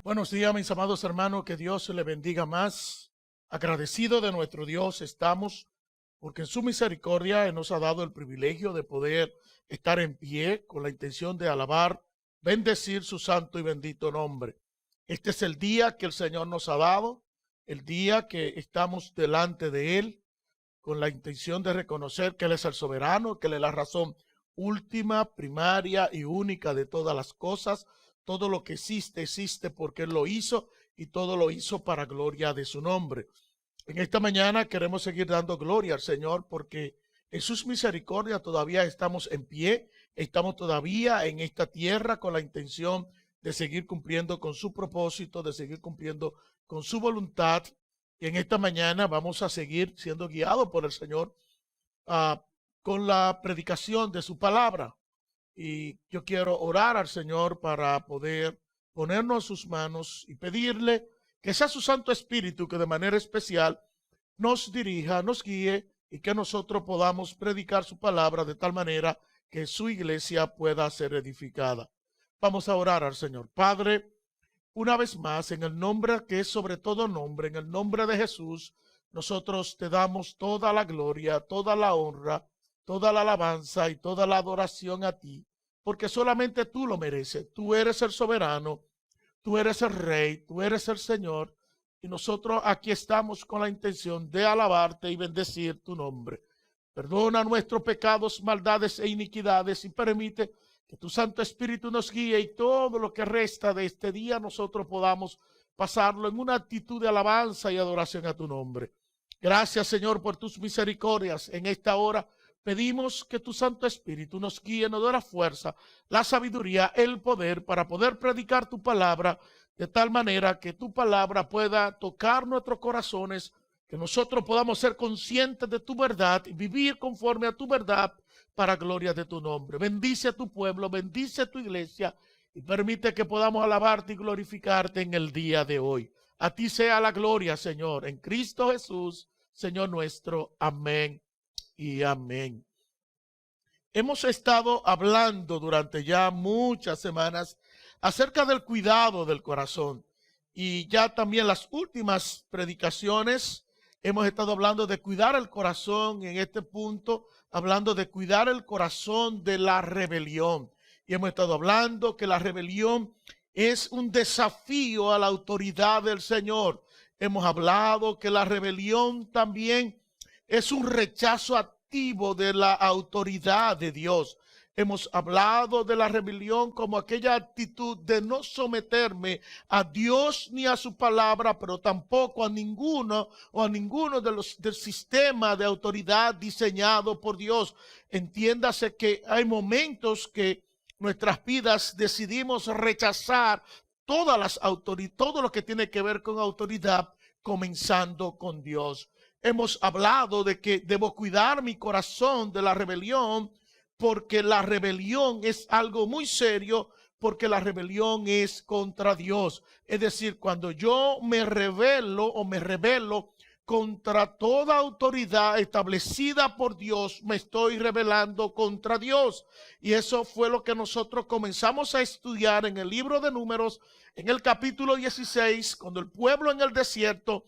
Buenos días, mis amados hermanos, que Dios le bendiga más. Agradecido de nuestro Dios estamos, porque en su misericordia Él nos ha dado el privilegio de poder estar en pie con la intención de alabar, bendecir su santo y bendito nombre. Este es el día que el Señor nos ha dado, el día que estamos delante de Él, con la intención de reconocer que Él es el soberano, que Él es la razón última, primaria y única de todas las cosas. Todo lo que existe, existe porque Él lo hizo y todo lo hizo para gloria de su nombre. En esta mañana queremos seguir dando gloria al Señor porque en sus misericordias todavía estamos en pie, estamos todavía en esta tierra con la intención de seguir cumpliendo con su propósito, de seguir cumpliendo con su voluntad. Y en esta mañana vamos a seguir siendo guiados por el Señor con la predicación de su palabra. Y yo quiero orar al Señor para poder ponernos a sus manos y pedirle que sea su Santo Espíritu que de manera especial nos dirija, nos guíe y que nosotros podamos predicar su palabra de tal manera que su iglesia pueda ser edificada. Vamos a orar al Señor. Padre, una vez más, en el nombre que es sobre todo nombre, en el nombre de Jesús, nosotros te damos toda la gloria, toda la honra, toda la alabanza y toda la adoración a ti, porque solamente tú lo mereces. Tú eres el soberano, tú eres el rey, tú eres el Señor, y nosotros aquí estamos con la intención de alabarte y bendecir tu nombre. Perdona nuestros pecados, maldades e iniquidades y permite que tu Santo Espíritu nos guíe y todo lo que resta de este día nosotros podamos pasarlo en una actitud de alabanza y adoración a tu nombre. Gracias, Señor, por tus misericordias en esta hora. Pedimos que tu Santo Espíritu nos guíe, nos dé la fuerza, la sabiduría, el poder para poder predicar tu palabra de tal manera que tu palabra pueda tocar nuestros corazones, que nosotros podamos ser conscientes de tu verdad y vivir conforme a tu verdad para gloria de tu nombre. Bendice a tu pueblo, bendice a tu iglesia y permite que podamos alabarte y glorificarte en el día de hoy. A ti sea la gloria, Señor, en Cristo Jesús, Señor nuestro. Amén y amén. Hemos estado hablando durante ya muchas semanas acerca del cuidado del corazón y ya también las últimas predicaciones hemos estado hablando de cuidar el corazón, en este punto hablando de cuidar el corazón de la rebelión, y hemos estado hablando que la rebelión es un desafío a la autoridad del Señor. Hemos hablado que la rebelión también es un rechazo activo de la autoridad de Dios. Hemos hablado de la rebelión como aquella actitud de no someterme a Dios ni a su palabra, pero tampoco a ninguno del sistema de autoridad diseñado por Dios. Entiéndase que hay momentos que nuestras vidas decidimos rechazar todo lo que tiene que ver con autoridad, comenzando con Dios. Hemos hablado de que debo cuidar mi corazón de la rebelión, porque la rebelión es algo muy serio, porque la rebelión es contra Dios. Es decir, cuando yo me rebelo contra toda autoridad establecida por Dios, me estoy rebelando contra Dios. Y eso fue lo que nosotros comenzamos a estudiar en el libro de Números, en el capítulo 16, cuando el pueblo en el desierto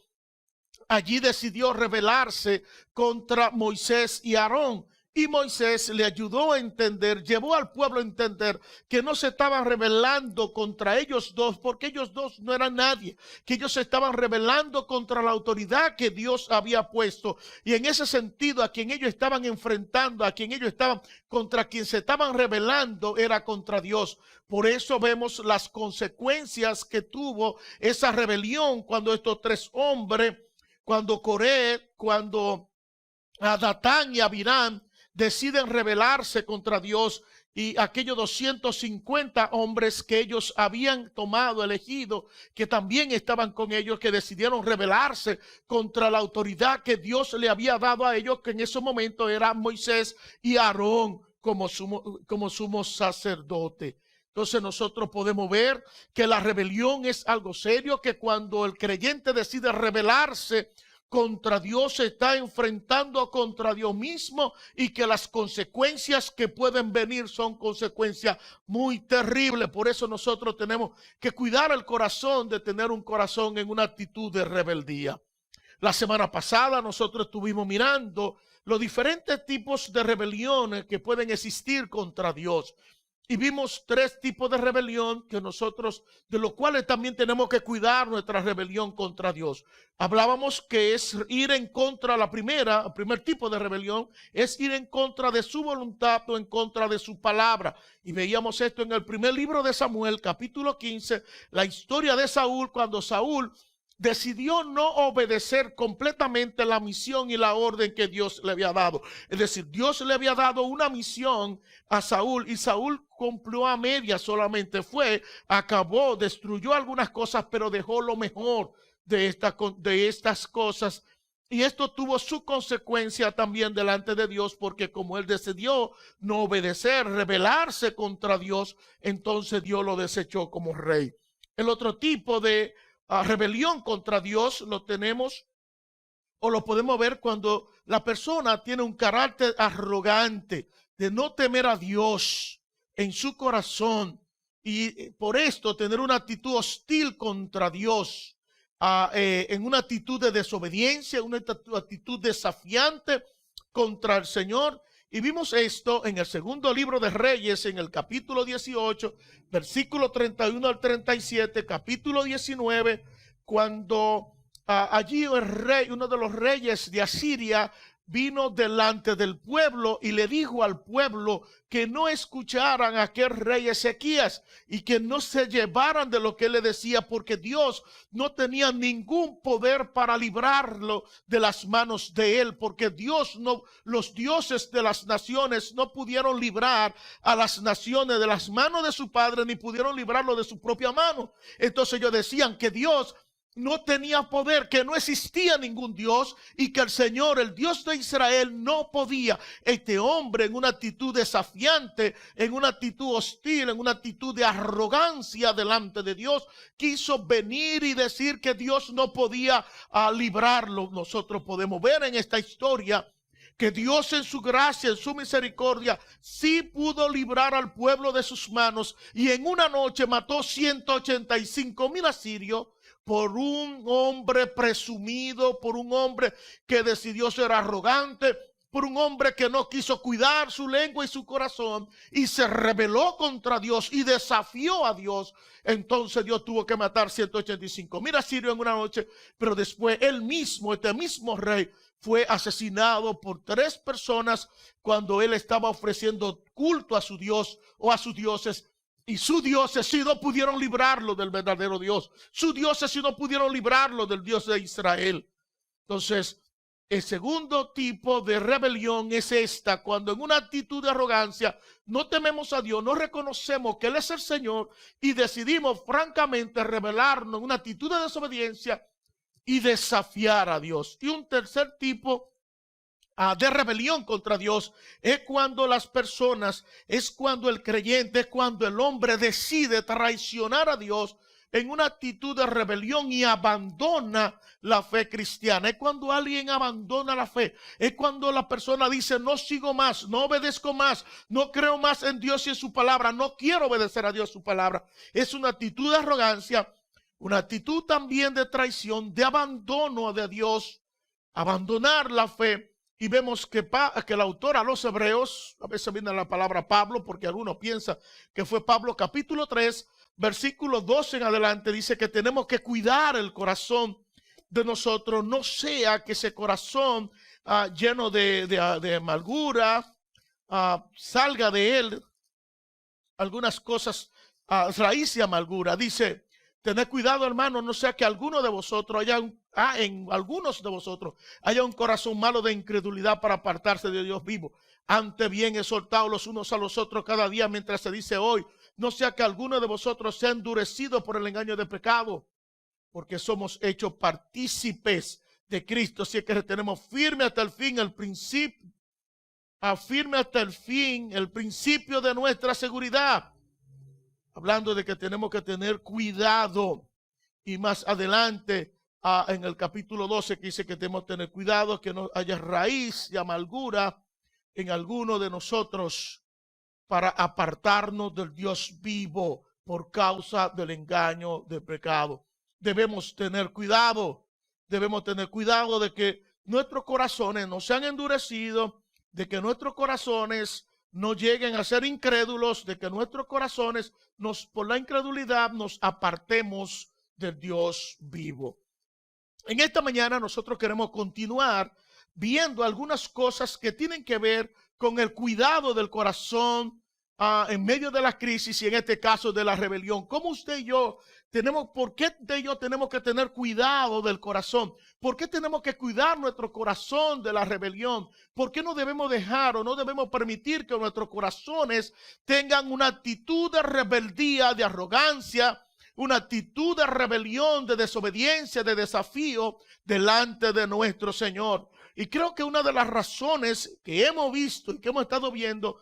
allí decidió rebelarse contra Moisés y Aarón. Y Moisés le ayudó a entender, llevó al pueblo a entender que no se estaban rebelando contra ellos dos, porque ellos dos no eran nadie, que ellos se estaban rebelando contra la autoridad que Dios había puesto. Y en ese sentido, a quien ellos estaban enfrentando, contra quien se estaban rebelando, era contra Dios. Por eso vemos las consecuencias que tuvo esa rebelión cuando estos tres hombres, cuando Coré, cuando Datán y Abiram deciden rebelarse contra Dios, y aquellos 250 hombres que ellos habían tomado, elegido, que también estaban con ellos, que decidieron rebelarse contra la autoridad que Dios le había dado a ellos, que en ese momento era Moisés y Aarón como sumo sacerdote. Entonces nosotros podemos ver que la rebelión es algo serio, que cuando el creyente decide rebelarse contra Dios, se está enfrentando contra Dios mismo, y que las consecuencias que pueden venir son consecuencias muy terribles. Por eso nosotros tenemos que cuidar el corazón, de tener un corazón en una actitud de rebeldía. La semana pasada nosotros estuvimos mirando los diferentes tipos de rebeliones que pueden existir contra Dios. Y vimos 3 tipos de rebelión que nosotros, de los cuales también tenemos que cuidar nuestra rebelión contra Dios. Hablábamos que es ir en contra, el primer tipo de rebelión es ir en contra de su voluntad o en contra de su palabra. Y veíamos esto en el primer libro de Samuel, capítulo 15, la historia de Saúl, cuando Saúl decidió no obedecer completamente la misión y la orden que Dios le había dado. Es decir, Dios le había dado una misión a Saúl, y Saúl cumplió a media solamente. Acabó, destruyó algunas cosas, pero dejó lo mejor de estas cosas. Y esto tuvo su consecuencia también delante de Dios, porque como él decidió no obedecer, rebelarse contra Dios, entonces Dios lo desechó como rey. El otro tipo de rebelión contra Dios lo tenemos, o lo podemos ver, cuando la persona tiene un carácter arrogante de no temer a Dios en su corazón, y por esto tener una actitud hostil contra Dios, en una actitud de desobediencia, una actitud desafiante contra el Señor. Y vimos esto en el segundo libro de Reyes, en el capítulo 18, versículo 31 al 37, capítulo 19, cuando allí el rey, uno de los reyes de Asiria, vino delante del pueblo y le dijo al pueblo que no escucharan a aquel rey Ezequías y que no se llevaran de lo que él le decía, porque Dios no tenía ningún poder para librarlo de las manos de él, porque los dioses de las naciones no pudieron librar a las naciones de las manos de su padre, ni pudieron librarlo de su propia mano. Entonces ellos decían que Dios no tenía poder, que no existía ningún Dios, y que el Señor, el Dios de Israel, no podía. Este hombre, en una actitud desafiante, en una actitud hostil, en una actitud de arrogancia delante de Dios, quiso venir y decir que Dios no podía librarlo. Nosotros podemos ver en esta historia que Dios, en su gracia, en su misericordia, sí pudo librar al pueblo de sus manos, y en una noche mató 185,000 asirios, por un hombre presumido, por un hombre que decidió ser arrogante, por un hombre que no quiso cuidar su lengua y su corazón, y se rebeló contra Dios y desafió a Dios. Entonces Dios tuvo que matar 185,000 asirios en una noche, pero después él mismo, este mismo rey, fue asesinado por 3 personas cuando él estaba ofreciendo culto a su Dios o a sus dioses. Y sus dioses sí no pudieron librarlo del verdadero Dios. Sus dioses sí no pudieron librarlo del Dios de Israel. Entonces, el segundo tipo de rebelión es esta, cuando en una actitud de arrogancia no tememos a Dios, no reconocemos que Él es el Señor y decidimos francamente rebelarnos en una actitud de desobediencia y desafiar a Dios. Y un tercer tipo de rebelión contra Dios es cuando las personas, es cuando el creyente, es cuando el hombre decide traicionar a Dios en una actitud de rebelión y abandona la fe cristiana. Es cuando alguien abandona la fe, es cuando la persona dice: no sigo más, no obedezco más, no creo más en Dios y en su palabra, no quiero obedecer a Dios y su palabra. Es una actitud de arrogancia, una actitud también de traición, de abandono de Dios, abandonar la fe. Y vemos que el autor a los Hebreos, a veces viene la palabra Pablo, porque algunos piensan que fue Pablo, capítulo 3, versículo 12 en adelante, dice que tenemos que cuidar el corazón de nosotros, no sea que ese corazón lleno de amargura, salga de él algunas cosas, raíz de amargura. Dice: tened cuidado, hermano, no sea que alguno de vosotros en algunos de vosotros haya un corazón malo de incredulidad para apartarse de Dios vivo. Antes bien, exhortaos los unos a los otros cada día mientras se dice hoy, no sea que alguno de vosotros sea endurecido por el engaño de pecado, porque somos hechos partícipes de Cristo, si es que retenemos firme hasta el fin el principio, de nuestra seguridad. Hablando de que tenemos que tener cuidado. Y más adelante en el capítulo 12, que dice que tenemos que tener cuidado que no haya raíz de amargura en alguno de nosotros para apartarnos del Dios vivo por causa del engaño del pecado. Debemos tener cuidado de que nuestros corazones no sean endurecidos, de que nuestros corazones no lleguen a ser incrédulos, de que nuestros corazones por la incredulidad nos apartemos del Dios vivo. En esta mañana nosotros queremos continuar viendo algunas cosas que tienen que ver con el cuidado del corazón en medio de la crisis y en este caso de la rebelión. ¿Cómo usted y yo por qué usted y yo tenemos que tener cuidado del corazón? ¿Por qué tenemos que cuidar nuestro corazón de la rebelión? ¿Por qué no debemos dejar o no debemos permitir que nuestros corazones tengan una actitud de rebeldía, de arrogancia, una actitud de rebelión, de desobediencia, de desafío delante de nuestro Señor? Y creo que una de las razones que hemos visto y que hemos estado viendo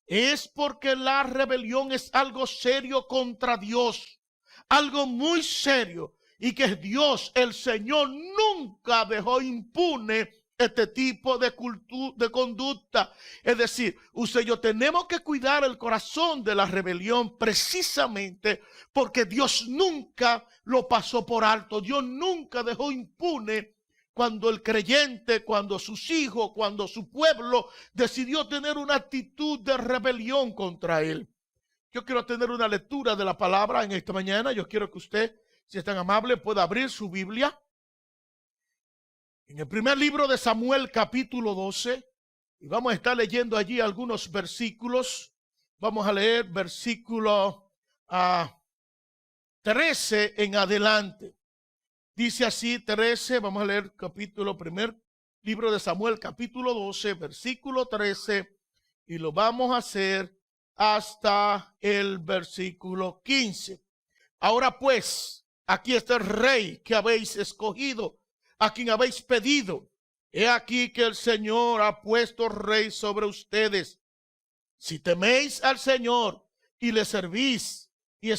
es porque la rebelión es algo serio contra Dios, algo muy serio, y que Dios, el Señor, nunca dejó impune este tipo de conducta. Es decir, usted y yo tenemos que cuidar el corazón de la rebelión precisamente porque Dios nunca lo pasó por alto. Dios nunca dejó impune cuando el creyente, cuando sus hijos, cuando su pueblo decidió tener una actitud de rebelión contra él. Yo quiero tener una lectura de la palabra en esta mañana. Yo quiero que usted, si es tan amable, pueda abrir su Biblia en el primer libro de Samuel, capítulo 12, y vamos a estar leyendo allí algunos versículos. Vamos a leer versículo 13 en adelante. Dice así, 13, vamos a leer primer libro de Samuel, capítulo 12, versículo 13, y lo vamos a hacer hasta el versículo 15. Ahora pues, aquí está el rey que habéis escogido, a quien habéis pedido. He aquí que el Señor ha puesto rey sobre ustedes. Si teméis al Señor y le servís y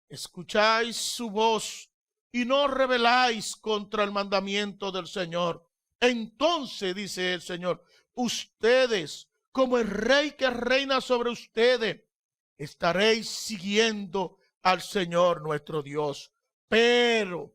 escucháis su voz y no rebeláis contra el mandamiento del Señor, entonces, dice el Señor, ustedes, como el rey que reina sobre ustedes, estaréis siguiendo al Señor nuestro Dios. Pero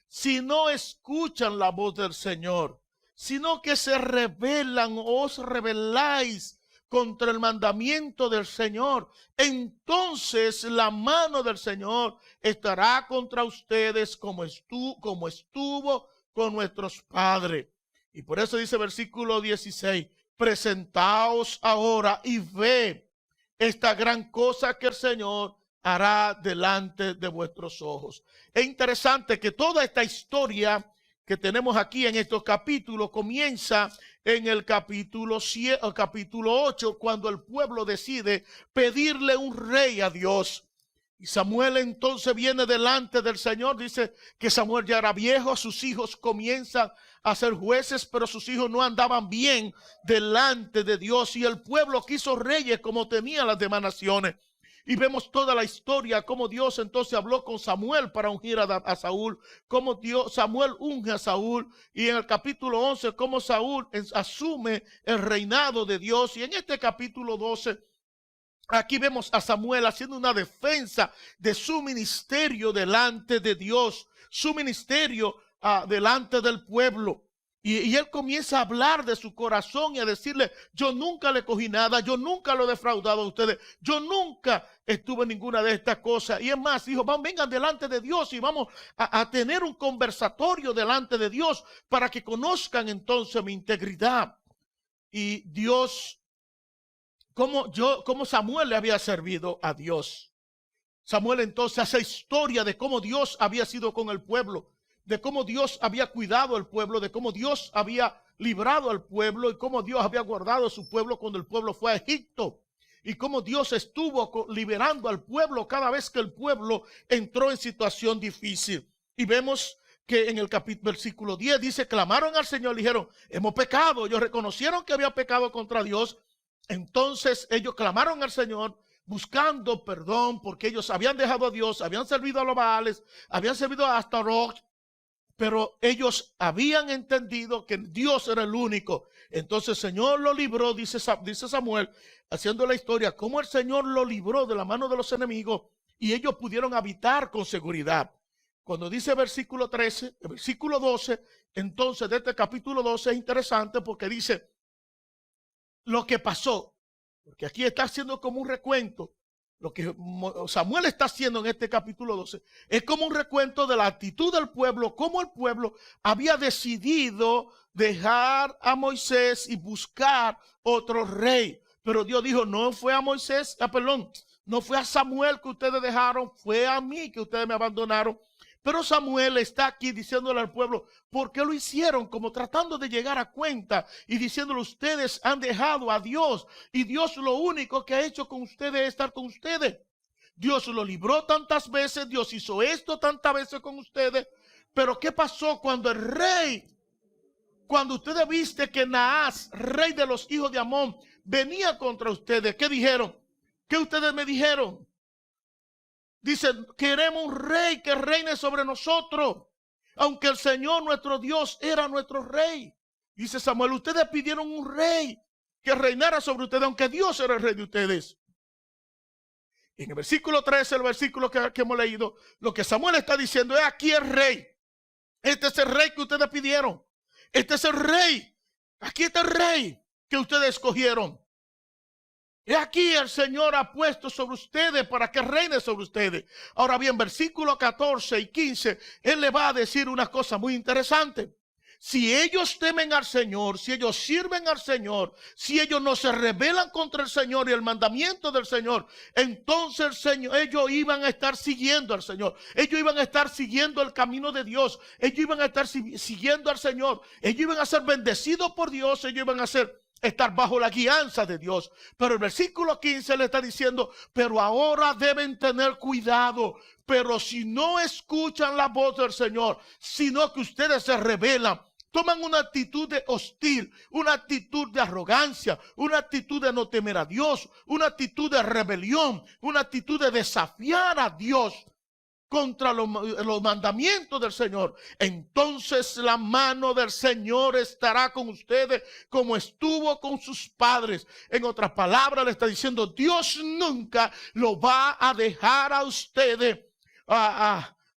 si no escuchan la voz del Señor, sino que se rebelan o os rebeláis contra el mandamiento del Señor, entonces la mano del Señor estará contra ustedes como estuvo con nuestros padres. Y por eso dice versículo 16, presentaos ahora y ve esta gran cosa que el Señor hará delante de vuestros ojos. Es interesante que toda esta historia que tenemos aquí en estos capítulos comienza en el capítulo 8, cuando el pueblo decide pedirle un rey a Dios. Y Samuel entonces viene delante del Señor. Dice que Samuel ya era viejo, sus hijos comienzan a ser jueces, pero sus hijos no andaban bien delante de Dios, y el pueblo quiso reyes como tenían las demás naciones. Y vemos toda la historia, cómo Dios entonces habló con Samuel para ungir a Saúl, cómo Samuel unge a Saúl, y en el capítulo 11, cómo Saúl asume el reinado de Dios. Y en este capítulo 12, aquí vemos a Samuel haciendo una defensa de su ministerio delante de Dios, su ministerio delante del pueblo. Y él comienza a hablar de su corazón y a decirle, yo nunca le cogí nada, yo nunca lo he defraudado a ustedes, yo nunca estuve en ninguna de estas cosas. Y es más, dijo, vengan delante de Dios y vamos a tener un conversatorio delante de Dios para que conozcan entonces mi integridad. Y Dios, como Samuel le había servido a Dios. Samuel entonces hace historia de cómo Dios había sido con el pueblo, de cómo Dios había cuidado al pueblo, de cómo Dios había librado al pueblo y cómo Dios había guardado a su pueblo cuando el pueblo fue a Egipto, y cómo Dios estuvo liberando al pueblo cada vez que el pueblo entró en situación difícil. Y vemos que en el versículo 10 dice, clamaron al Señor, dijeron, hemos pecado. Ellos reconocieron que había pecado contra Dios. Entonces ellos clamaron al Señor, buscando perdón porque ellos habían dejado a Dios, habían servido a los Baales, habían servido a Astaroth, pero ellos habían entendido que Dios era el único. Entonces el Señor lo libró, dice Samuel, haciendo la historia, cómo el Señor lo libró de la mano de los enemigos y ellos pudieron habitar con seguridad. Cuando dice versículo 13, el versículo 12, entonces de este capítulo 12 es interesante porque dice lo que pasó, porque aquí está haciendo como un recuento. Lo que Samuel está haciendo en este capítulo 12 es como un recuento de la actitud del pueblo, cómo el pueblo había decidido dejar a Moisés y buscar otro rey. Pero Dios dijo, no fue a Moisés, no fue a Samuel que ustedes dejaron, fue a mí que ustedes me abandonaron. Pero Samuel está aquí diciéndole al pueblo, ¿por qué lo hicieron? Como tratando de llegar a cuenta y diciéndole, ustedes han dejado a Dios y Dios lo único que ha hecho con ustedes es estar con ustedes. Dios lo libró tantas veces, Dios hizo esto tantas veces con ustedes. Pero ¿qué pasó cuando el rey, cuando ustedes viste que Naas, rey de los hijos de Amón, venía contra ustedes? ¿Qué dijeron? ¿Qué ustedes me dijeron? Dicen, queremos un rey que reine sobre nosotros, aunque el Señor nuestro Dios era nuestro rey. Dice Samuel, ustedes pidieron un rey que reinara sobre ustedes, aunque Dios era el rey de ustedes. En el versículo 13, el versículo que hemos leído, lo que Samuel está diciendo es, aquí el rey. Este es el rey que ustedes pidieron. Este es el rey. Aquí está el rey que ustedes escogieron. Y aquí el Señor ha puesto sobre ustedes para que reine sobre ustedes. Ahora bien, versículos 14 y 15, Él le va a decir una cosa muy interesante. Si ellos temen al Señor, si ellos sirven al Señor, si ellos no se rebelan contra el Señor y el mandamiento del Señor, entonces el Señor, ellos iban a estar siguiendo al Señor. Ellos iban a estar siguiendo el camino de Dios. Ellos iban a estar siguiendo al Señor. Ellos iban a ser bendecidos por Dios. Ellos iban a estar bajo la guianza de Dios. Pero el versículo 15 le está diciendo, pero ahora deben tener cuidado. Pero si no escuchan la voz del Señor, sino que ustedes se rebelan, toman una actitud de hostil, una actitud de arrogancia, una actitud de no temer a Dios, una actitud de rebelión, una actitud de desafiar a Dios contra los mandamientos del Señor, entonces la mano del Señor estará con ustedes como estuvo con sus padres. En otras palabras, le está diciendo, Dios nunca lo va a dejar a ustedes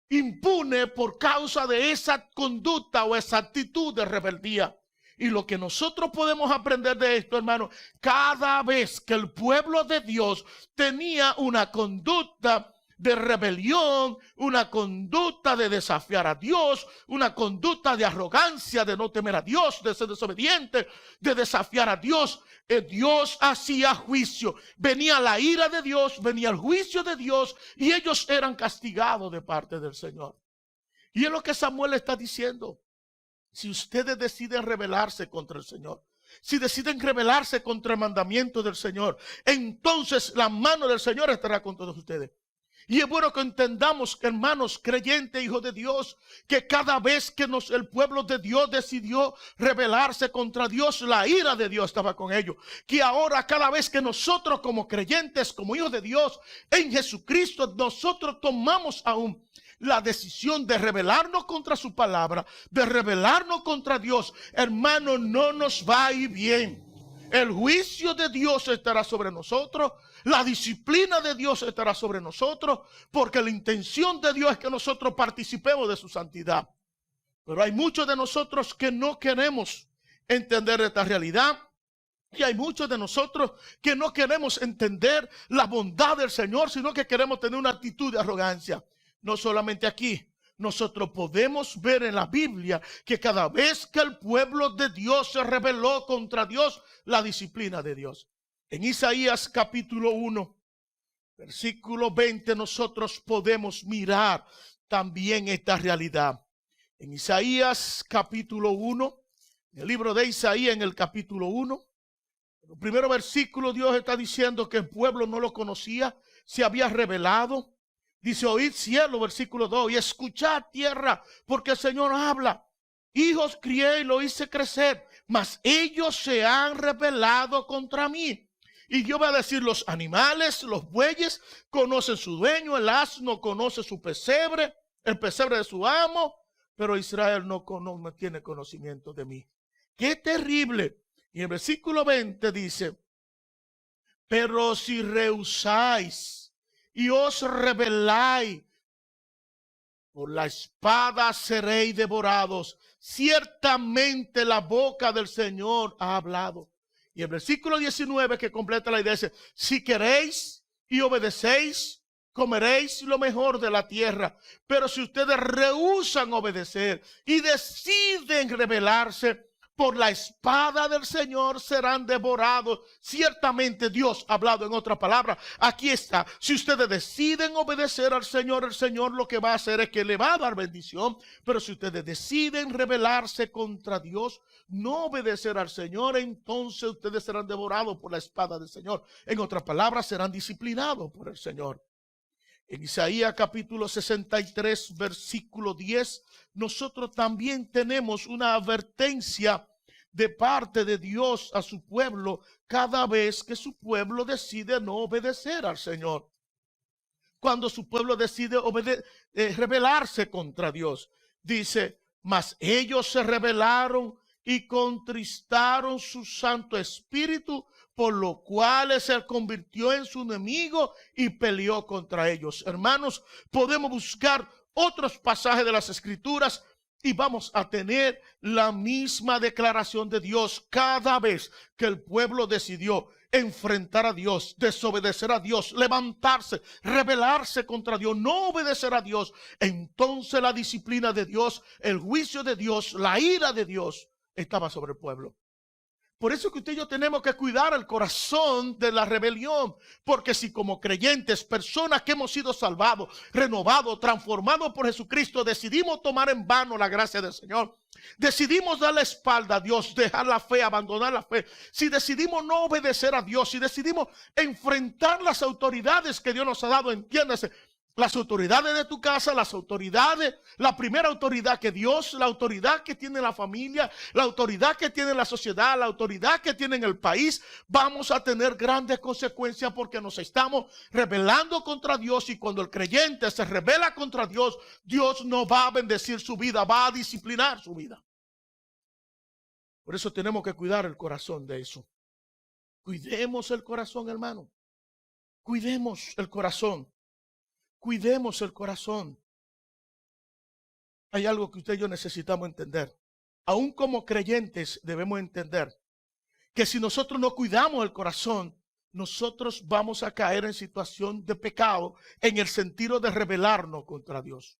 impune por causa de esa conducta o esa actitud de rebeldía. Y lo que nosotros podemos aprender de esto, hermano, cada vez que el pueblo de Dios tenía una conducta de rebelión, una conducta de desafiar a Dios, una conducta de arrogancia, de no temer a Dios, de ser desobediente, de desafiar a Dios, Dios hacía juicio. Venía la ira de Dios, venía el juicio de Dios y ellos eran castigados de parte del Señor. Y es lo que Samuel está diciendo. Si ustedes deciden rebelarse contra el Señor, si deciden rebelarse contra el mandamiento del Señor, entonces la mano del Señor estará con todos ustedes. Y es bueno que entendamos, hermanos creyentes, hijos de Dios, que cada vez que el pueblo de Dios decidió rebelarse contra Dios, la ira de Dios estaba con ellos. Que ahora cada vez que nosotros como creyentes, como hijos de Dios, en Jesucristo, nosotros tomamos aún la decisión de rebelarnos contra su palabra, de rebelarnos contra Dios, hermano, no nos va a ir bien. El juicio de Dios estará sobre nosotros. La disciplina de Dios estará sobre nosotros, porque la intención de Dios es que nosotros participemos de su santidad. Pero hay muchos de nosotros que no queremos entender esta realidad. Y hay muchos de nosotros que no queremos entender la bondad del Señor, sino que queremos tener una actitud de arrogancia. No solamente aquí. Nosotros podemos ver en la Biblia que cada vez que el pueblo de Dios se rebeló contra Dios, la disciplina de Dios. En Isaías capítulo 1, versículo 20, nosotros podemos mirar también esta realidad. En Isaías capítulo 1, en el libro de Isaías, en el capítulo 1, en el primer versículo, Dios está diciendo que el pueblo no lo conocía, se había rebelado. Dice, oíd cielo, versículo 2, y escuchad tierra, porque el Señor habla. Hijos crié y lo hice crecer, mas ellos se han rebelado contra mí. Y Dios va a decir, los animales, los bueyes conocen su dueño, el asno conoce su pesebre, el pesebre de su amo, pero Israel no tiene conocimiento de mí. ¡Qué terrible! Y el versículo 20 dice, pero si rehusáis y os rebeláis, por la espada seréis devorados. Ciertamente la boca del Señor ha hablado. Y el versículo 19 que completa la idea dice, si queréis y obedecéis, comeréis lo mejor de la tierra. Pero si ustedes rehúsan obedecer y deciden rebelarse, por la espada del Señor serán devorados. Ciertamente Dios ha hablado en otra palabra. Aquí está. Si ustedes deciden obedecer al Señor, el Señor lo que va a hacer es que le va a dar bendición. Pero si ustedes deciden rebelarse contra Dios, no obedecer al Señor, entonces ustedes serán devorados por la espada del Señor. En otras palabras, serán disciplinados por el Señor. En Isaías capítulo 63, versículo 10, nosotros también tenemos una advertencia de parte de Dios a su pueblo cada vez que su pueblo decide no obedecer al Señor. Cuando su pueblo decide rebelarse contra Dios, dice, mas ellos se rebelaron y contristaron su Santo Espíritu, por lo cual se convirtió en su enemigo y peleó contra ellos. Hermanos, podemos buscar otros pasajes de las Escrituras y vamos a tener la misma declaración de Dios cada vez que el pueblo decidió enfrentar a Dios, desobedecer a Dios, levantarse, rebelarse contra Dios, no obedecer a Dios. Entonces la disciplina de Dios, el juicio de Dios, la ira de Dios estaba sobre el pueblo. Por eso que usted y yo tenemos que cuidar el corazón de la rebelión, porque si como creyentes, personas que hemos sido salvados, renovados, transformados por Jesucristo, decidimos tomar en vano la gracia del Señor, decidimos dar la espalda a Dios, dejar la fe, abandonar la fe, si decidimos no obedecer a Dios, si decidimos enfrentar las autoridades que Dios nos ha dado, entiéndase, las autoridades de tu casa, las autoridades, la primera autoridad que Dios, la autoridad que tiene la familia, la autoridad que tiene la sociedad, la autoridad que tiene en el país, vamos a tener grandes consecuencias porque nos estamos rebelando contra Dios, y cuando el creyente se rebela contra Dios, Dios no va a bendecir su vida, va a disciplinar su vida. Por eso tenemos que cuidar el corazón de eso. Cuidemos el corazón, hermano. Cuidemos el corazón. Cuidemos el corazón. Hay algo que usted y yo necesitamos entender. Aún como creyentes debemos entender que si nosotros no cuidamos el corazón, nosotros vamos a caer en situación de pecado en el sentido de rebelarnos contra Dios.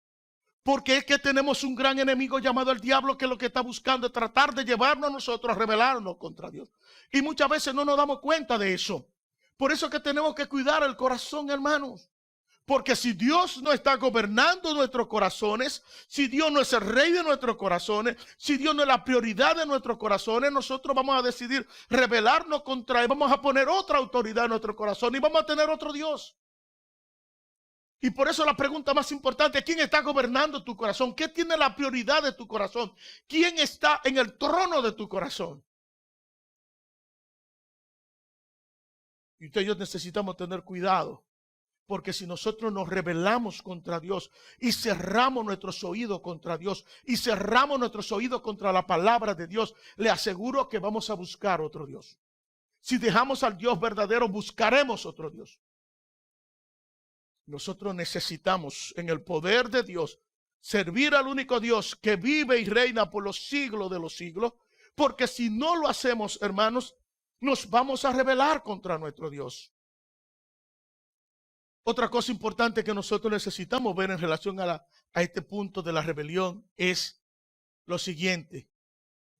Porque es que tenemos un gran enemigo llamado el diablo, que lo que está buscando es tratar de llevarnos a nosotros a rebelarnos contra Dios. Y muchas veces no nos damos cuenta de eso. Por eso es que tenemos que cuidar el corazón, hermanos. Porque si Dios no está gobernando nuestros corazones, si Dios no es el rey de nuestros corazones, si Dios no es la prioridad de nuestros corazones, nosotros vamos a decidir rebelarnos contra Él, vamos a poner otra autoridad en nuestro corazón y vamos a tener otro Dios. Y por eso la pregunta más importante, ¿quién está gobernando tu corazón? ¿Qué tiene la prioridad de tu corazón? ¿Quién está en el trono de tu corazón? Y usted y yo necesitamos tener cuidado. Porque si nosotros nos rebelamos contra Dios y cerramos nuestros oídos contra Dios y cerramos nuestros oídos contra la palabra de Dios, le aseguro que vamos a buscar otro Dios. Si dejamos al Dios verdadero, buscaremos otro Dios. Nosotros necesitamos, en el poder de Dios, servir al único Dios que vive y reina por los siglos de los siglos, porque si no lo hacemos, hermanos, nos vamos a rebelar contra nuestro Dios. Otra cosa importante que nosotros necesitamos ver en relación a este punto de la rebelión es lo siguiente.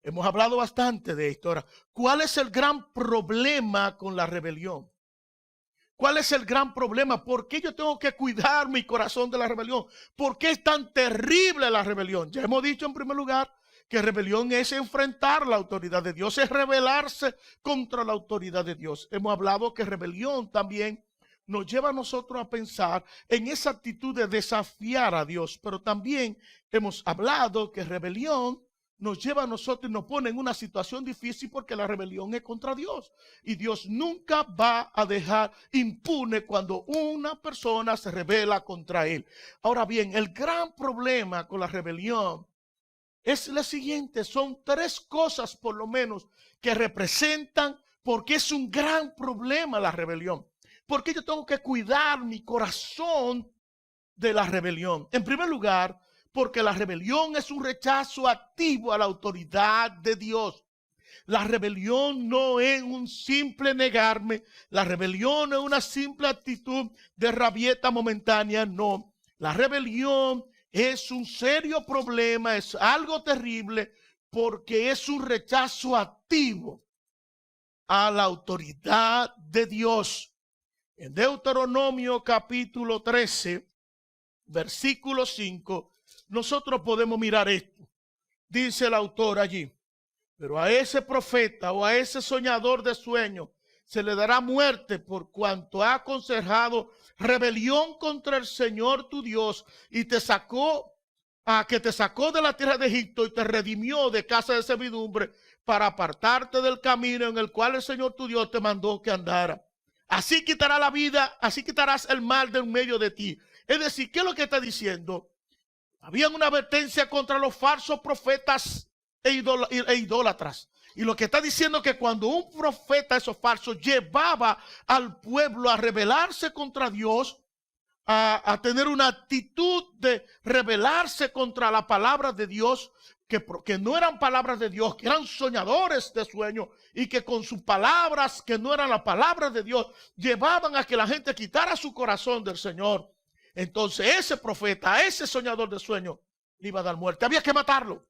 Hemos hablado bastante de esto. Ahora, ¿cuál es el gran problema con la rebelión? ¿Cuál es el gran problema? ¿Por qué yo tengo que cuidar mi corazón de la rebelión? ¿Por qué es tan terrible la rebelión? Ya hemos dicho en primer lugar que rebelión es enfrentar la autoridad de Dios, es rebelarse contra la autoridad de Dios. Hemos hablado que rebelión también nos lleva a nosotros a pensar en esa actitud de desafiar a Dios, pero también hemos hablado que rebelión nos lleva a nosotros y nos pone en una situación difícil porque la rebelión es contra Dios. Y Dios nunca va a dejar impune cuando una persona se rebela contra Él. Ahora bien, el gran problema con la rebelión es la siguiente. Son tres cosas por lo menos que representan porque es un gran problema la rebelión. Porque yo tengo que cuidar mi corazón de la rebelión. En primer lugar, porque la rebelión es un rechazo activo a la autoridad de Dios. La rebelión no es un simple negarme. La rebelión no es una simple actitud de rabieta momentánea. No. La rebelión es un serio problema, es algo terrible porque es un rechazo activo a la autoridad de Dios. En Deuteronomio capítulo 13, versículo 5, nosotros podemos mirar esto. Dice el autor allí: pero a ese profeta o a ese soñador de sueños se le dará muerte por cuanto ha aconsejado rebelión contra el Señor tu Dios y te sacó de la tierra de Egipto y te redimió de casa de servidumbre para apartarte del camino en el cual el Señor tu Dios te mandó que andara. Así quitará la vida, así quitarás el mal de en medio de ti. Es decir, ¿qué es lo que está diciendo? Había una advertencia contra los falsos profetas e idólatras. Y lo que está diciendo es que cuando un profeta, esos falsos, llevaba al pueblo a rebelarse contra Dios, a tener una actitud de rebelarse contra la palabra de Dios, que no eran palabras de Dios, que eran soñadores de sueños y que con sus palabras, que no eran las palabras de Dios, llevaban a que la gente quitara su corazón del Señor. Entonces ese profeta, ese soñador de sueños, le iba a dar muerte. Había que matarlo.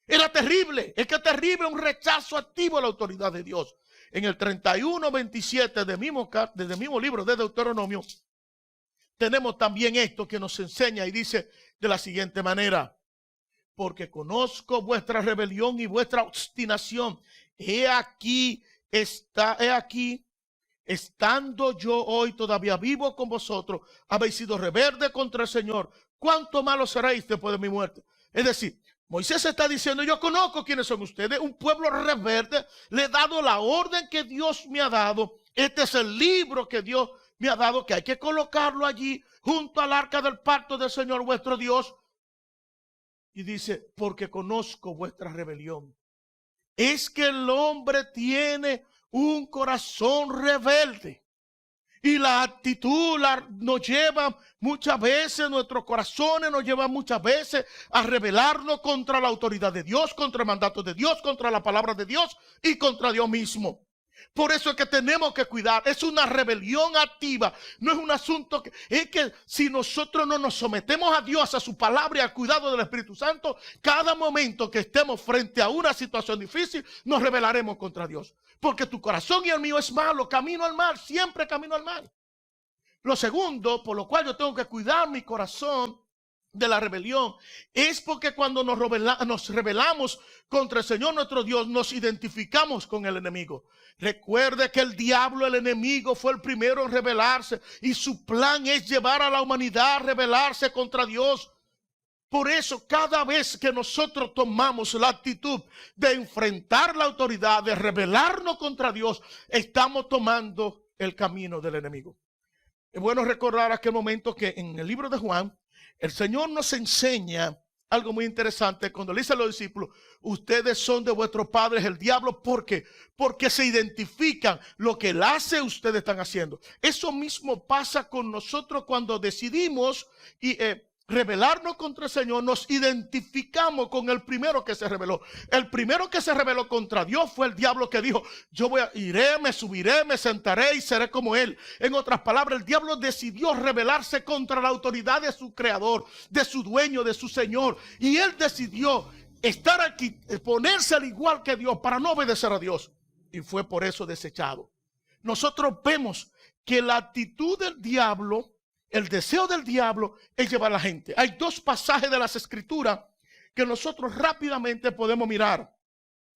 Era terrible. Es que es terrible un rechazo activo a la autoridad de Dios. En el 31:27 del mismo libro de Deuteronomio, tenemos también esto que nos enseña y dice de la siguiente manera: porque conozco vuestra rebelión y vuestra obstinación. He aquí, estando yo hoy todavía vivo con vosotros, habéis sido rebeldes contra el Señor. ¿Cuánto malo seréis después de mi muerte? Es decir, Moisés está diciendo: yo conozco quiénes son ustedes, un pueblo rebelde, le he dado la orden que Dios me ha dado. Este es el libro que Dios me ha dado, que hay que colocarlo allí junto al arca del pacto del Señor vuestro Dios. Y dice: porque conozco vuestra rebelión. Es que el hombre tiene un corazón rebelde. Y la actitud nos lleva muchas veces, nuestros corazones nos llevan muchas veces a rebelarnos contra la autoridad de Dios, contra el mandato de Dios, contra la palabra de Dios y contra Dios mismo. Por eso es que tenemos que cuidar. Es una rebelión activa. No es un asunto que... Es que si nosotros no nos sometemos a Dios, a su palabra y al cuidado del Espíritu Santo, cada momento que estemos frente a una situación difícil, nos rebelaremos contra Dios. Porque tu corazón y el mío es malo. Camino al mal. Siempre camino al mal. Lo segundo, por lo cual yo tengo que cuidar mi corazón de la rebelión, es porque cuando nos rebelamos contra el Señor nuestro Dios, nos identificamos con el enemigo. Recuerde que el diablo, el enemigo, fue el primero en rebelarse y su plan es llevar a la humanidad a rebelarse contra Dios. Por eso, cada vez que nosotros tomamos la actitud de enfrentar la autoridad, de rebelarnos contra Dios, estamos tomando el camino del enemigo. Es bueno recordar aquel momento que en el libro de Juan, el Señor nos enseña algo muy interesante cuando le dice a los discípulos: ustedes son de vuestros padres el diablo. ¿Por qué? Porque se identifican. Lo que él hace, ustedes están haciendo. Eso mismo pasa con nosotros cuando decidimos rebelarnos contra el Señor. Nos identificamos con el primero que se rebeló. El primero que se rebeló contra Dios fue el diablo, que dijo: yo iré, me subiré, me sentaré y seré como él. En otras palabras, el diablo decidió rebelarse contra la autoridad de su creador, de su dueño, de su Señor. Y él decidió estar aquí, ponerse al igual que Dios para no obedecer a Dios. Y fue por eso desechado. Nosotros vemos que la actitud del diablo, el deseo del diablo, es llevar a la gente. Hay dos pasajes de las Escrituras que nosotros rápidamente podemos mirar.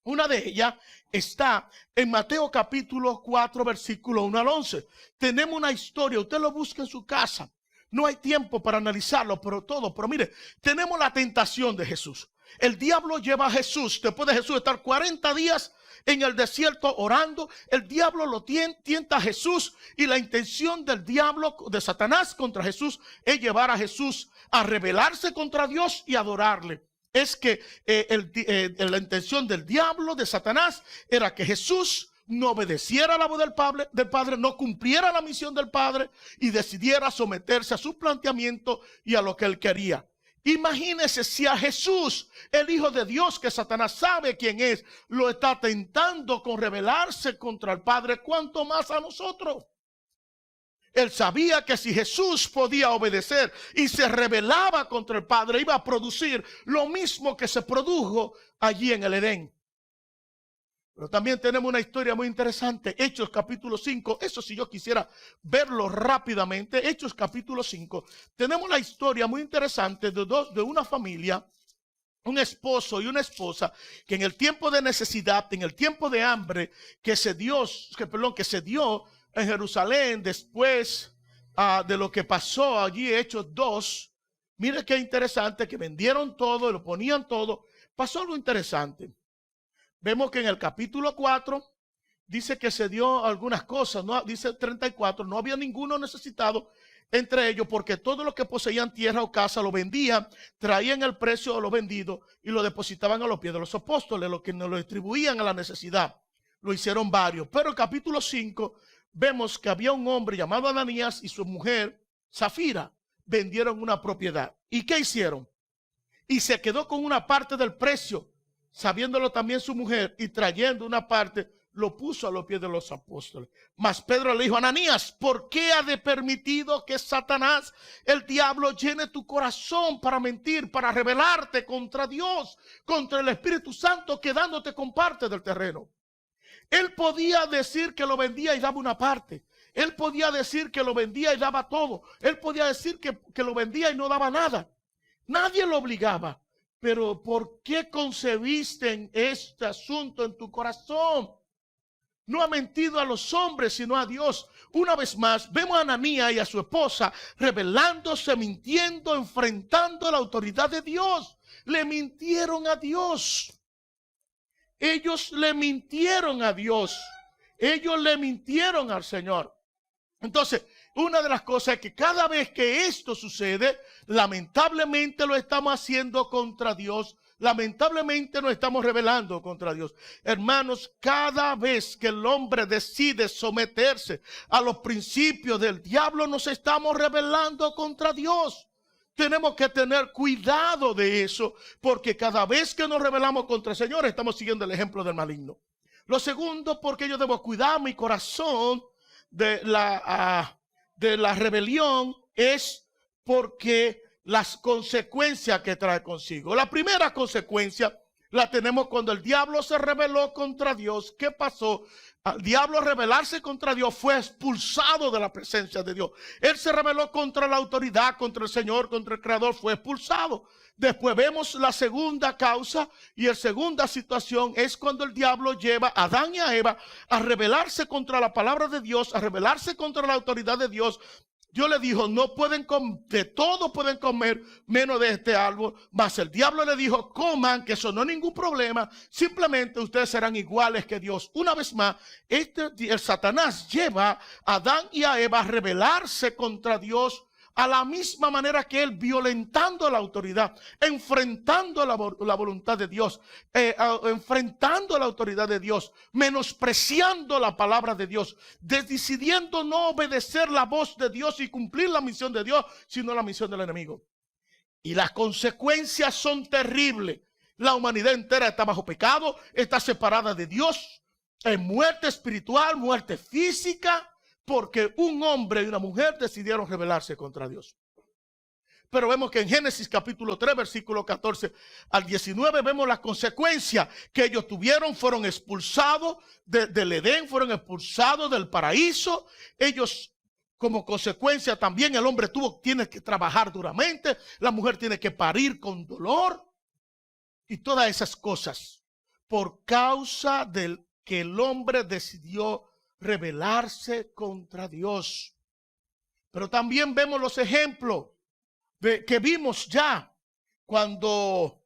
Una de ellas está en Mateo capítulo 4, versículo 1 al 11. Tenemos una historia, usted lo busca en su casa. No hay tiempo para analizarlo, pero mire, tenemos la tentación de Jesús. El diablo lleva a Jesús, después de Jesús estar 40 días en el desierto orando, el diablo lo tienta a Jesús, y la intención del diablo, de Satanás contra Jesús, es llevar a Jesús a rebelarse contra Dios y adorarle. Es que la intención del diablo, de Satanás, era que Jesús no obedeciera la voz del Padre, no cumpliera la misión del Padre y decidiera someterse a su planteamiento y a lo que él quería. Imagínese si a Jesús, el Hijo de Dios, que Satanás sabe quién es, lo está tentando con rebelarse contra el Padre, ¿cuánto más a nosotros? Él sabía que si Jesús podía obedecer y se rebelaba contra el Padre, iba a producir lo mismo que se produjo allí en el Edén. Pero también tenemos una historia muy interesante, Hechos capítulo 5, eso si yo quisiera verlo rápidamente, Hechos capítulo 5, tenemos la historia muy interesante de una familia, un esposo y una esposa, que en el tiempo de necesidad, en el tiempo de hambre que se dio en Jerusalén después de lo que pasó allí, Hechos 2, mire qué interesante, que vendieron todo, lo ponían todo, pasó algo interesante. Vemos que en el capítulo 4 dice que se dio algunas cosas, ¿no? Dice 34, no había ninguno necesitado entre ellos, porque todos los que poseían tierra o casa lo vendían, traían el precio de lo vendido y lo depositaban a los pies de los apóstoles, los que nos lo distribuían a la necesidad. Lo hicieron varios. Pero en el capítulo 5 vemos que había un hombre llamado Ananías y su mujer Zafira vendieron una propiedad. ¿Y qué hicieron? Y se quedó con una parte del precio, sabiéndolo también su mujer, y trayendo una parte, lo puso a los pies de los apóstoles. Mas Pedro le dijo a Ananías, ¿por qué ha de permitido que Satanás, el diablo, llene tu corazón para mentir, para rebelarte contra Dios, contra el Espíritu Santo, quedándote con parte del terreno? Él podía decir que lo vendía y daba una parte. Él podía decir que lo vendía y daba todo. Él podía decir que lo vendía y no daba nada. Nadie lo obligaba. Pero ¿por qué concebiste este asunto en tu corazón? No ha mentido a los hombres, sino a Dios. Una vez más, vemos a Ananías y a su esposa rebelándose, mintiendo, enfrentando la autoridad de Dios. Le mintieron a Dios. Ellos le mintieron a Dios. Ellos le mintieron al Señor. Entonces, una de las cosas es que cada vez que esto sucede, lamentablemente lo estamos haciendo contra Dios. Lamentablemente nos estamos rebelando contra Dios. Hermanos, cada vez que el hombre decide someterse a los principios del diablo, nos estamos rebelando contra Dios. Tenemos que tener cuidado de eso, porque cada vez que nos rebelamos contra el Señor, estamos siguiendo el ejemplo del maligno. Lo segundo, porque yo debo cuidar mi corazón de la rebelión, es porque las consecuencias que trae consigo. La primera consecuencia la tenemos cuando el diablo se rebeló contra Dios. ¿Qué pasó? Al diablo rebelarse contra Dios, fue expulsado de la presencia de Dios. Él se rebeló contra la autoridad, contra el Señor, contra el Creador, fue expulsado. Después vemos la segunda causa, y la segunda situación es cuando el diablo lleva a Adán y a Eva a rebelarse contra la palabra de Dios, a rebelarse contra la autoridad de Dios. Dios le dijo, no pueden de todo pueden comer, menos de este árbol. Mas el diablo le dijo, coman, que eso no es ningún problema. Simplemente ustedes serán iguales que Dios. Una vez más, el Satanás lleva a Adán y a Eva a rebelarse contra Dios, a la misma manera que él, violentando la autoridad, enfrentando la voluntad de Dios, enfrentando la autoridad de Dios, menospreciando la palabra de Dios, decidiendo no obedecer la voz de Dios y cumplir la misión de Dios, sino la misión del enemigo. Y las consecuencias son terribles. La humanidad entera está bajo pecado, está separada de Dios, en muerte espiritual, muerte física, porque un hombre y una mujer decidieron rebelarse contra Dios. Pero vemos que en Génesis capítulo 3, versículo 14 al 19, vemos las consecuencias que ellos tuvieron. Fueron expulsados del Edén, fueron expulsados del paraíso. Ellos, como consecuencia, también el hombre tiene que trabajar duramente, la mujer tiene que parir con dolor, y todas esas cosas por causa del que el hombre decidió rebelarse contra Dios. Pero también vemos los ejemplos que vimos ya cuando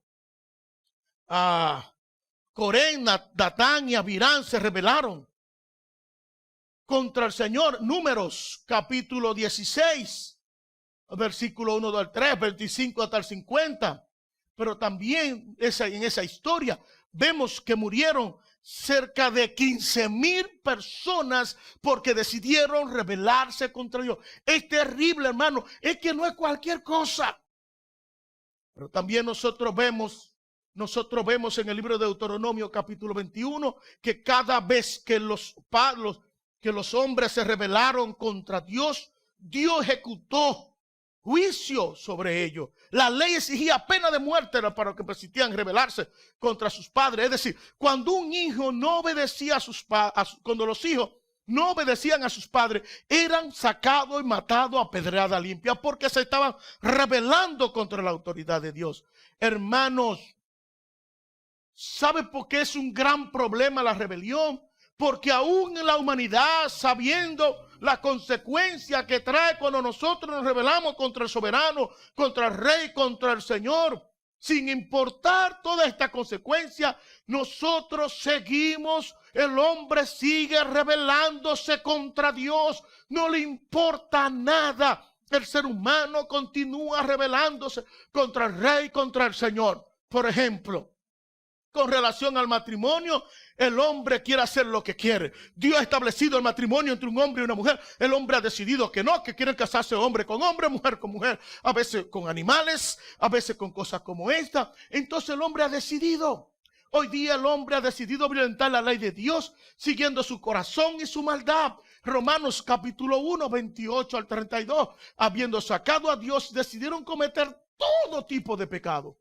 Coré, Datán y Abirán se rebelaron contra el Señor. Números capítulo 16, versículo 1 al 3, 25 hasta el 50. Pero también en esa historia vemos que murieron cerca de 15,000 personas porque decidieron rebelarse contra Dios. Es terrible, hermano. Es que no es cualquier cosa. Pero también nosotros vemos en el libro de Deuteronomio capítulo 21 que cada vez que los hombres se rebelaron contra Dios, Dios ejecutó juicio sobre ellos. La ley exigía pena de muerte para los que persistían en rebelarse contra sus padres. Es decir, cuando un hijo no obedecía a sus padres, cuando los hijos no obedecían a sus padres, eran sacados y matados a pedrada limpia porque se estaban rebelando contra la autoridad de Dios. Hermanos, ¿sabe por qué es un gran problema la rebelión? Porque aún en la humanidad, sabiendo la consecuencia que trae cuando nosotros nos rebelamos contra el soberano, contra el rey, contra el Señor, sin importar toda esta consecuencia, nosotros seguimos, el hombre sigue rebelándose contra Dios, no le importa nada. El ser humano continúa rebelándose contra el rey, contra el Señor. Por ejemplo, con relación al matrimonio, el hombre quiere hacer lo que quiere. Dios ha establecido el matrimonio entre un hombre y una mujer. El hombre ha decidido que no, que quieren casarse hombre con hombre, mujer con mujer. A veces con animales, a veces con cosas como esta. Entonces el hombre ha decidido. Hoy día el hombre ha decidido violentar la ley de Dios, siguiendo su corazón y su maldad. Romanos capítulo 1, 28 al 32. Habiendo sacado a Dios, decidieron cometer todo tipo de pecado.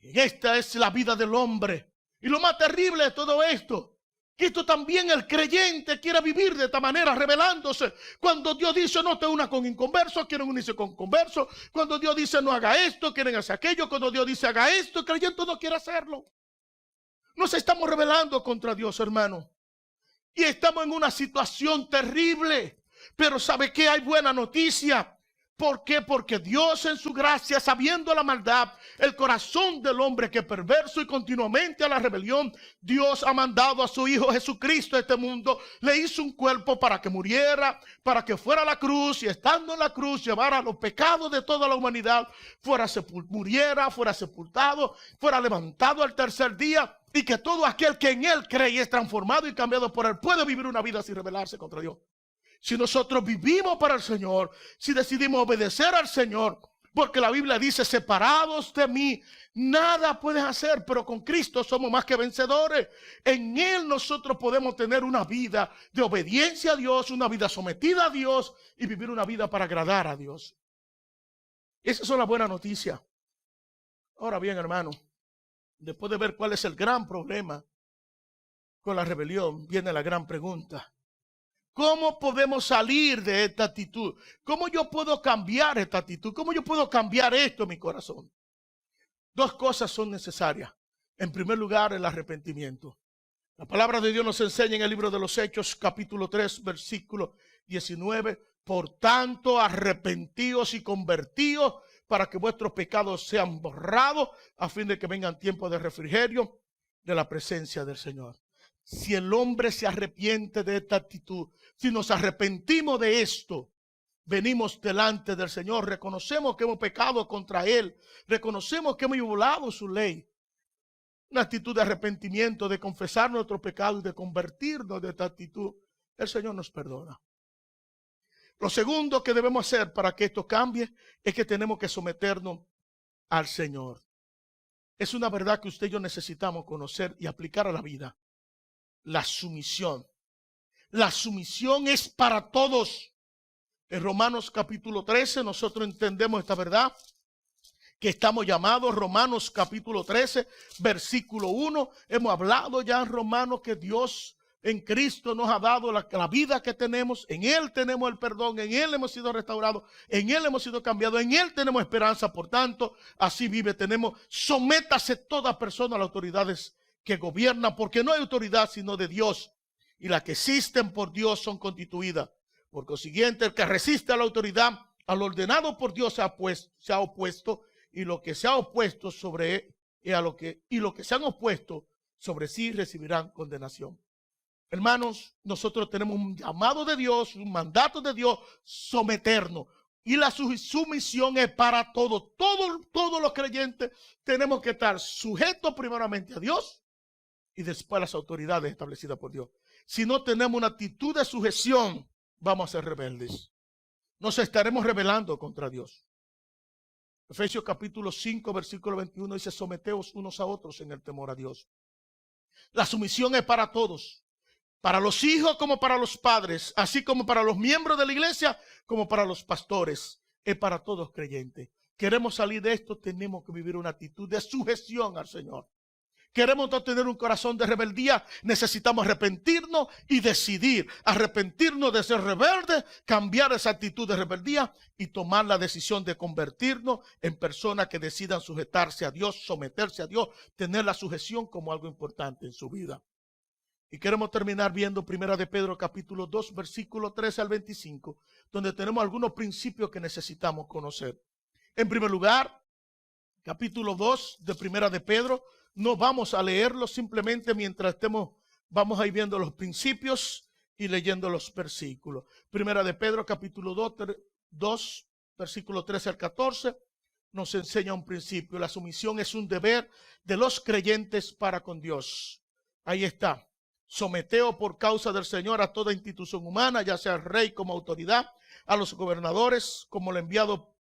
Esta es la vida del hombre. Y lo más terrible de todo esto, que esto también el creyente quiere vivir de esta manera, rebelándose. Cuando Dios dice no te unas con inconversos, quieren unirse con conversos. Cuando Dios dice no haga esto, quieren hacer aquello. Cuando Dios dice haga esto, el creyente no quiere hacerlo. Nos estamos rebelando contra Dios, hermano. Y estamos en una situación terrible. Pero ¿sabe qué? Hay buena noticia. ¿Por qué? Porque Dios en su gracia, sabiendo la maldad, el corazón del hombre que es perverso y continuamente a la rebelión, Dios ha mandado a su Hijo Jesucristo a este mundo, le hizo un cuerpo para que muriera, para que fuera a la cruz y estando en la cruz llevara los pecados de toda la humanidad, muriera, fuera sepultado, fuera levantado al tercer día y que todo aquel que en él cree y es transformado y cambiado por él puede vivir una vida sin rebelarse contra Dios. Si nosotros vivimos para el Señor, si decidimos obedecer al Señor, porque la Biblia dice, separados de mí, nada puedes hacer, pero con Cristo somos más que vencedores. En Él nosotros podemos tener una vida de obediencia a Dios, una vida sometida a Dios y vivir una vida para agradar a Dios. Esas son las buenas noticias. Ahora bien, hermano, después de ver cuál es el gran problema con la rebelión, viene la gran pregunta. ¿Cómo podemos salir de esta actitud? ¿Cómo yo puedo cambiar esta actitud? ¿Cómo yo puedo cambiar esto en mi corazón? Dos cosas son necesarias. En primer lugar, el arrepentimiento. La palabra de Dios nos enseña en el libro de los Hechos, capítulo 3, versículo 19. Por tanto, arrepentíos y convertíos para que vuestros pecados sean borrados, a fin de que vengan tiempos de refrigerio de la presencia del Señor. Si el hombre se arrepiente de esta actitud, si nos arrepentimos de esto, venimos delante del Señor, reconocemos que hemos pecado contra Él, reconocemos que hemos violado su ley. Una actitud de arrepentimiento, de confesar nuestros pecados y de convertirnos de esta actitud, el Señor nos perdona. Lo segundo que debemos hacer para que esto cambie es que tenemos que someternos al Señor. Es una verdad que usted y yo necesitamos conocer y aplicar a la vida. La sumisión. La sumisión es para todos. En Romanos capítulo 13 nosotros entendemos esta verdad, que estamos llamados, Romanos capítulo 13, versículo 1. Hemos hablado ya en Romanos que Dios en Cristo nos ha dado la vida que tenemos. En Él tenemos el perdón, en Él hemos sido restaurados, en Él hemos sido cambiados, en Él tenemos esperanza. Por tanto, así vive, sométase toda persona a las autoridades que gobiernan, porque no hay autoridad sino de Dios, y las que existen por Dios son constituidas. Por consiguiente, el que resiste a la autoridad, al ordenado por Dios se ha opuesto, y lo que se ha opuesto sobre lo que se han opuesto sobre sí recibirán condenación. Hermanos, nosotros tenemos un llamado de Dios, un mandato de Dios, someternos. Y la sumisión es para todos. Todos los creyentes tenemos que estar sujetos primeramente a Dios y después a las autoridades establecidas por Dios. Si no tenemos una actitud de sujeción, vamos a ser rebeldes. Nos estaremos rebelando contra Dios. Efesios capítulo 5, versículo 21 dice: someteos unos a otros en el temor a Dios. La sumisión es para todos. Para los hijos como para los padres, así como para los miembros de la iglesia, como para los pastores. Es para todos creyentes. Queremos salir de esto, tenemos que vivir una actitud de sujeción al Señor. Queremos no tener un corazón de rebeldía, necesitamos arrepentirnos y decidir. Arrepentirnos de ser rebeldes, cambiar esa actitud de rebeldía y tomar la decisión de convertirnos en personas que decidan sujetarse a Dios, someterse a Dios, tener la sujeción como algo importante en su vida. Y queremos terminar viendo 1 de Pedro capítulo 2, versículo 13 al 25, donde tenemos algunos principios que necesitamos conocer. En primer lugar, capítulo 2 de 1 de Pedro, no vamos a leerlo, simplemente mientras vamos a ir viendo los principios y leyendo los versículos. 1 de Pedro capítulo 2, versículo 13 al 14, nos enseña un principio. La sumisión es un deber de los creyentes para con Dios. Ahí está. Someteos por causa del Señor a toda institución humana, ya sea el rey como autoridad, a los gobernadores como el enviado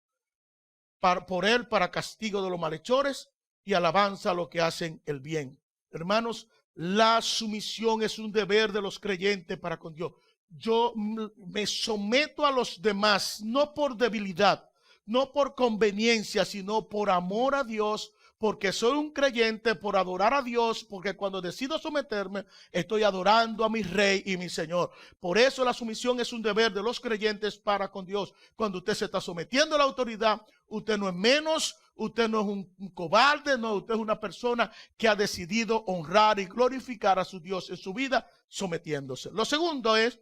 por él para castigo de los malhechores y alabanza a los que hacen el bien. Hermanos, la sumisión es un deber de los creyentes para con Dios. Yo me someto a los demás, no por debilidad, no por conveniencia, sino por amor a Dios, porque soy un creyente, por adorar a Dios, porque cuando decido someterme, estoy adorando a mi Rey y mi Señor. Por eso la sumisión es un deber de los creyentes para con Dios. Cuando usted se está sometiendo a la autoridad, usted no es menos, usted no es un cobarde, no, usted es una persona que ha decidido honrar y glorificar a su Dios en su vida, sometiéndose. Lo segundo es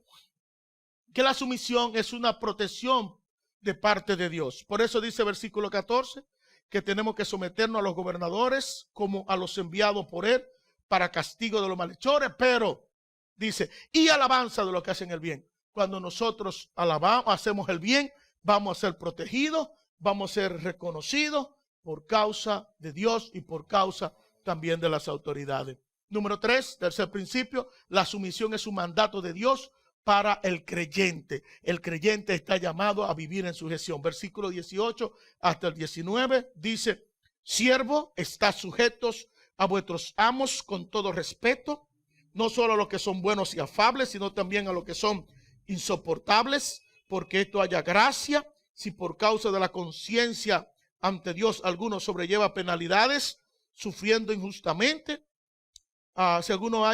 que la sumisión es una protección de parte de Dios. Por eso dice versículo 14, que tenemos que someternos a los gobernadores como a los enviados por él para castigo de los malhechores, pero dice, y alabanza de los que hacen el bien. Cuando nosotros alabamos, hacemos el bien, vamos a ser protegidos, vamos a ser reconocidos por causa de Dios y por causa también de las autoridades. Número 3, tercer principio, la sumisión es un mandato de Dios para el creyente. El creyente está llamado a vivir en sujeción. Versículo 18 hasta el 19 dice: siervos, estad sujetos a vuestros amos con todo respeto, no solo a los que son buenos y afables, sino también a los que son insoportables, porque esto haya gracia, si por causa de la conciencia ante Dios alguno sobrelleva penalidades, sufriendo injustamente. Si alguno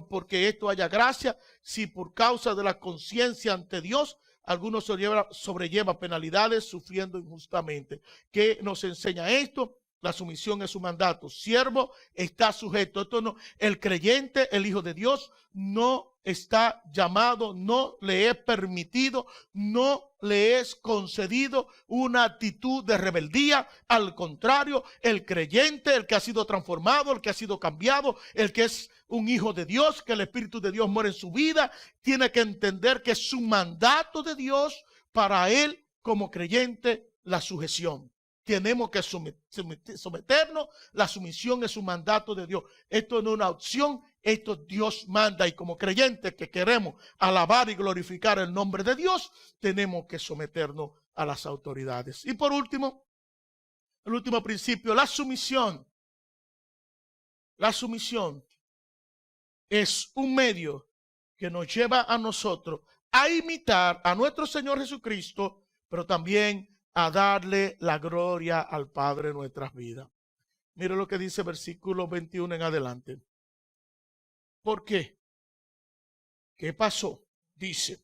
porque esto haya gracia, si por causa de la conciencia ante Dios, alguno sobrelleva penalidades sufriendo injustamente. ¿Qué nos enseña esto? La sumisión es un mandato. Siervo está sujeto. Esto no, el creyente, el Hijo de Dios, no está llamado, no le es permitido, no le es concedido una actitud de rebeldía. Al contrario, el creyente, el que ha sido transformado, el que ha sido cambiado, el que es un hijo de Dios, que el Espíritu de Dios muere en su vida, tiene que entender que es un mandato de Dios para él como creyente la sujeción. Tenemos que someternos. La sumisión es un mandato de Dios. Esto no es una opción, esto Dios manda. Y como creyentes que queremos alabar y glorificar el nombre de Dios, tenemos que someternos a las autoridades. Y por último, el último principio, la sumisión. La sumisión es un medio que nos lleva a nosotros a imitar a nuestro Señor Jesucristo, pero también a darle la gloria al Padre en nuestras vidas. Mire lo que dice versículo 21 en adelante. ¿Por qué? ¿Qué pasó? Dice,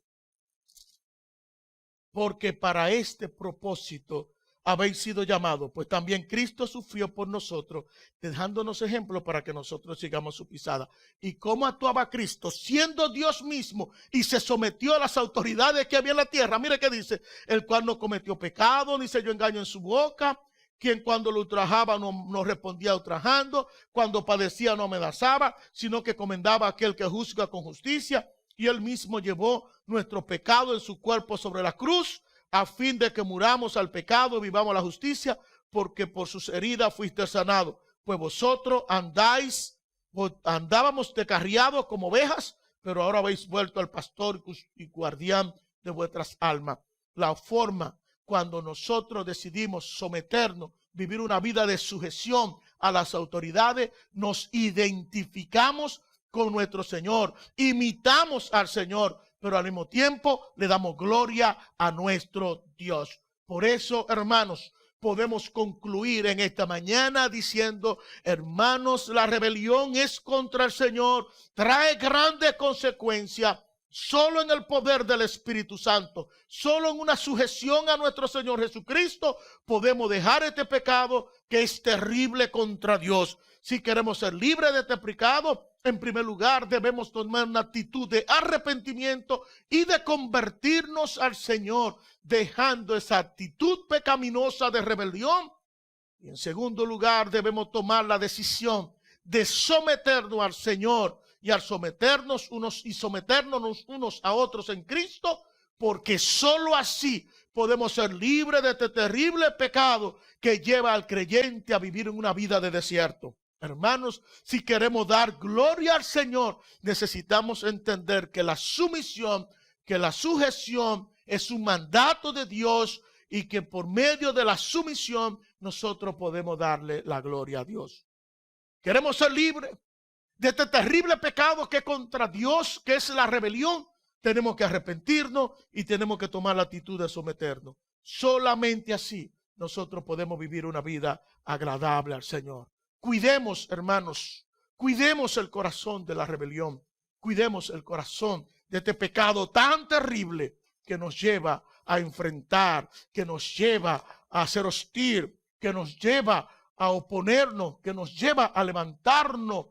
porque para este propósito habéis sido llamados, pues también Cristo sufrió por nosotros, dejándonos ejemplo para que nosotros sigamos su pisada. ¿Y cómo actuaba Cristo? Siendo Dios mismo, y se sometió a las autoridades que había en la tierra. Mire qué dice, el cual no cometió pecado, ni se halló engaño en su boca, quien cuando lo ultrajaba no respondía ultrajando, cuando padecía no amenazaba, sino que comendaba a aquel que juzga con justicia, y él mismo llevó nuestro pecado en su cuerpo sobre la cruz, a fin de que muramos al pecado y vivamos a la justicia, porque por sus heridas fuiste sanado. Pues vosotros andábamos descarriados como ovejas, pero ahora habéis vuelto al pastor y guardián de vuestras almas. La forma cuando nosotros decidimos someternos, vivir una vida de sujeción a las autoridades, nos identificamos con nuestro Señor, imitamos al Señor, pero al mismo tiempo le damos gloria a nuestro Dios. Por eso, hermanos, podemos concluir en esta mañana diciendo, hermanos, la rebelión es contra el Señor, trae grandes consecuencias. Solo en el poder del Espíritu Santo, solo en una sujeción a nuestro Señor Jesucristo, podemos dejar este pecado que es terrible contra Dios. Si queremos ser libres de este pecado, en primer lugar debemos tomar una actitud de arrepentimiento y de convertirnos al Señor, dejando esa actitud pecaminosa de rebelión. Y en segundo lugar debemos tomar la decisión de someternos al Señor, y al someternos unos a otros en Cristo, porque solo así podemos ser libres de este terrible pecado que lleva al creyente a vivir en una vida de desierto. Hermanos, si queremos dar gloria al Señor, necesitamos entender que la sumisión, que la sujeción es un mandato de Dios, y que por medio de la sumisión nosotros podemos darle la gloria a Dios. Queremos ser libres de este terrible pecado que es contra Dios, que es la rebelión. Tenemos que arrepentirnos y tenemos que tomar la actitud de someternos. Solamente así nosotros podemos vivir una vida agradable al Señor. Cuidemos, hermanos, cuidemos el corazón de la rebelión. Cuidemos el corazón de este pecado tan terrible que nos lleva a enfrentar, que nos lleva a ser hostil, que nos lleva a oponernos, que nos lleva a levantarnos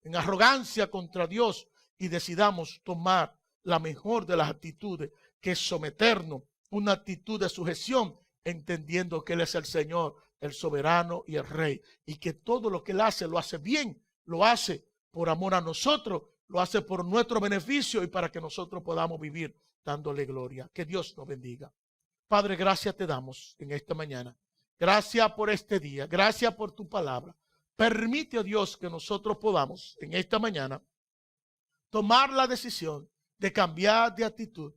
en arrogancia contra Dios, y decidamos tomar la mejor de las actitudes, que es someternos, una actitud de sujeción, entendiendo que Él es el Señor, el soberano y el Rey, y que todo lo que Él hace, lo hace bien, lo hace por amor a nosotros, lo hace por nuestro beneficio y para que nosotros podamos vivir dándole gloria. Que Dios nos bendiga. Padre, gracias te damos en esta mañana. Gracias por este día, gracias por tu palabra. Permite, oh Dios, que nosotros podamos en esta mañana tomar la decisión de cambiar de actitud,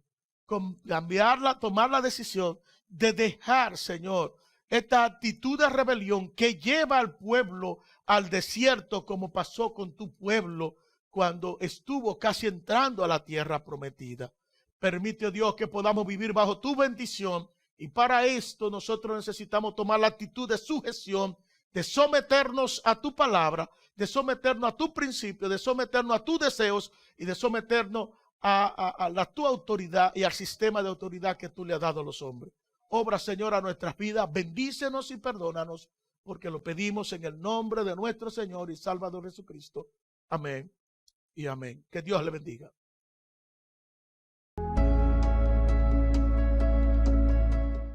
tomar la decisión de dejar, Señor, esta actitud de rebelión que lleva al pueblo al desierto, como pasó con tu pueblo cuando estuvo casi entrando a la tierra prometida. Permite, oh Dios, que podamos vivir bajo tu bendición, y para esto nosotros necesitamos tomar la actitud de sujeción, de someternos a tu palabra, de someternos a tu principio, de someternos a tus deseos y de someternos a tu autoridad y al sistema de autoridad que tú le has dado a los hombres. Obra, Señor, a nuestras vidas, bendícenos y perdónanos, porque lo pedimos en el nombre de nuestro Señor y Salvador Jesucristo. Amén y amén. Que Dios le bendiga.